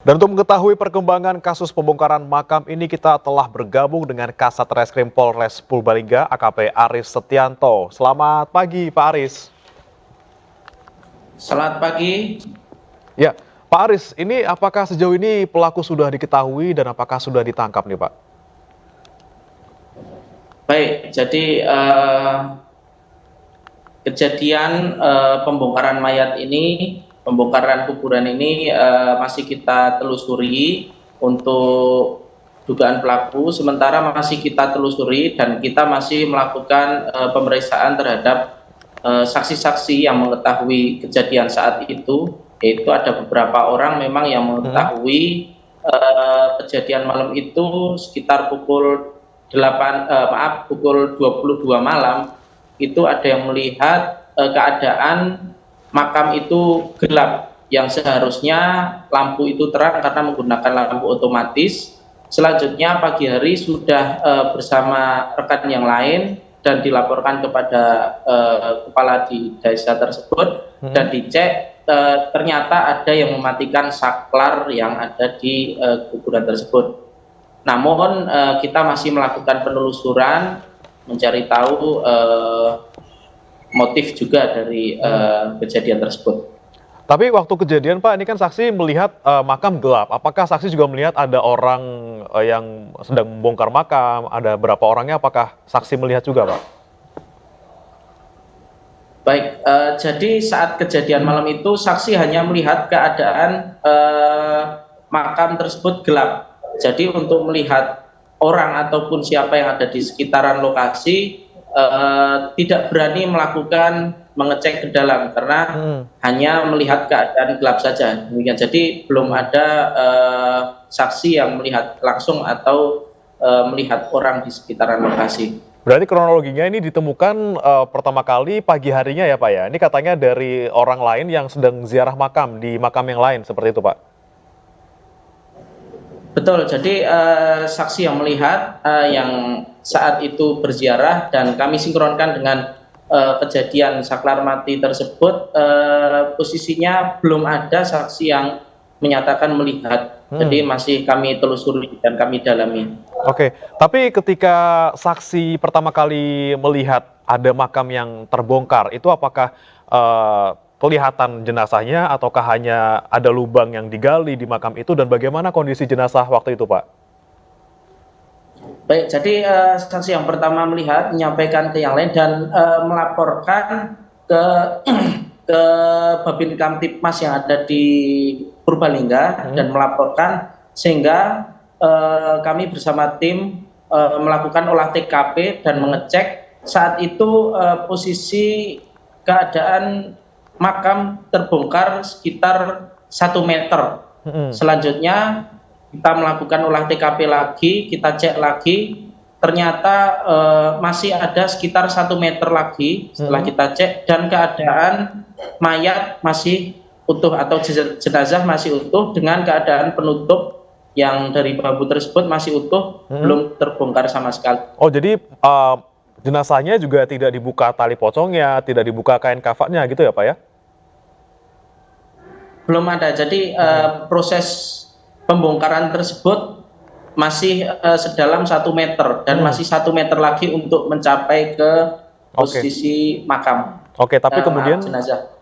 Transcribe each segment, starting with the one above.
Dan untuk mengetahui perkembangan kasus pembongkaran makam ini kita telah bergabung dengan Kasat Reskrim Polres Purbalingga AKP Aris Setianto. Selamat pagi Pak Aris. Selamat pagi. Ya, Pak Aris, ini apakah sejauh ini pelaku sudah diketahui dan apakah sudah ditangkap nih Pak? Baik, jadi kejadian pembongkaran mayat ini, pembongkaran kuburan ini masih kita telusuri untuk dugaan pelaku. Sementara masih kita telusuri dan kita masih melakukan pemeriksaan terhadap saksi-saksi yang mengetahui kejadian saat itu, yaitu ada beberapa orang memang yang mengetahui kejadian malam itu sekitar pukul 22 malam. Itu ada yang melihat keadaan makam itu gelap, yang seharusnya lampu itu terang karena menggunakan lampu otomatis. Selanjutnya pagi hari sudah bersama rekan yang lain dan dilaporkan kepada kepala di desa tersebut dan dicek, ternyata ada yang mematikan saklar yang ada di kuburan tersebut. Namun kita masih melakukan penelusuran mencari tahu motif juga dari kejadian tersebut. Tapi waktu kejadian Pak, ini kan saksi melihat makam gelap. Apakah saksi juga melihat ada orang yang sedang membongkar makam? Ada berapa orangnya? Apakah saksi melihat juga Pak? Baik, jadi saat kejadian malam itu saksi hanya melihat keadaan makam tersebut gelap. Jadi untuk melihat orang ataupun siapa yang ada di sekitaran lokasi tidak berani melakukan mengecek ke dalam karena hanya melihat keadaan gelap saja. Demikian, jadi belum ada saksi yang melihat langsung atau melihat orang di sekitaran lokasi. Berarti kronologinya ini ditemukan pertama kali pagi harinya ya Pak ya? Ini katanya dari orang lain yang sedang ziarah makam di makam yang lain, seperti itu Pak? Betul, jadi saksi yang melihat yang saat itu berziarah dan kami sinkronkan dengan kejadian saklar mati tersebut, posisinya belum ada saksi yang menyatakan melihat. Jadi masih kami telusuri dan kami dalami. Oke, tapi ketika saksi pertama kali melihat ada makam yang terbongkar, itu apakah kelihatan jenazahnya ataukah hanya ada lubang yang digali di makam itu, dan bagaimana kondisi jenazah waktu itu Pak? Baik, jadi saksi yang pertama melihat menyampaikan ke yang lain dan melaporkan ke ke Babin Kamtipmas yang ada di Purbalingga dan melaporkan, sehingga kami bersama tim melakukan olah TKP dan mengecek. Saat itu posisi keadaan makam terbongkar sekitar 1 meter. Selanjutnya kita melakukan olah TKP lagi, kita cek lagi, ternyata masih ada sekitar 1 meter lagi setelah kita cek, dan keadaan mayat masih utuh atau jenazah masih utuh dengan keadaan penutup yang dari bambu tersebut masih utuh, belum terbongkar sama sekali. Oh, jadi jenazahnya juga tidak dibuka tali pocongnya, tidak dibuka kain kafannya gitu ya Pak ya? Belum ada, jadi proses pembongkaran tersebut masih sedalam 1 meter dan masih 1 meter lagi untuk mencapai ke posisi makam. Oke, tapi kemudian jenazah.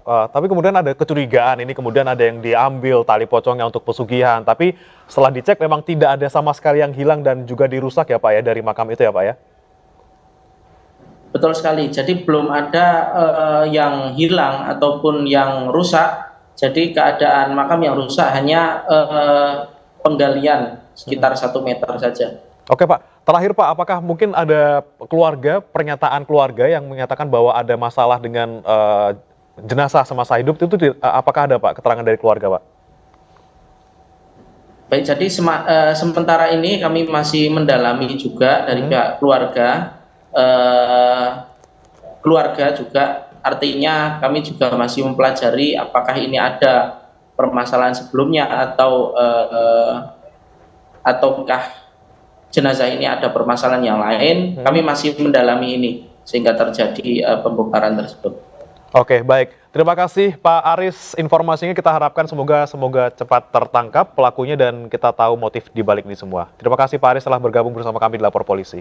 Tapi kemudian ada kecurigaan, ini kemudian ada yang diambil tali pocongnya untuk pesugihan, tapi setelah dicek memang tidak ada sama sekali yang hilang dan juga dirusak ya Pak ya dari makam itu ya Pak ya? Betul sekali, jadi belum ada yang hilang ataupun yang rusak. Jadi keadaan makam yang rusak hanya penggalian sekitar 1 meter saja. Oke Pak, terakhir Pak, apakah mungkin ada pernyataan keluarga yang menyatakan bahwa ada masalah dengan jenazah semasa hidup itu, apakah ada Pak keterangan dari keluarga Pak? Baik, jadi sementara ini kami masih mendalami juga dari pihak keluarga. Keluarga juga, artinya kami juga masih mempelajari apakah ini ada permasalahan sebelumnya ataukah jenazah ini ada permasalahan yang lain. Kami masih mendalami ini sehingga terjadi pembongkaran tersebut. Oke, baik. Terima kasih Pak Aris, informasinya kita harapkan semoga cepat tertangkap pelakunya dan kita tahu motif di balik ini semua. Terima kasih Pak Aris telah bergabung bersama kami di Lapor Polisi.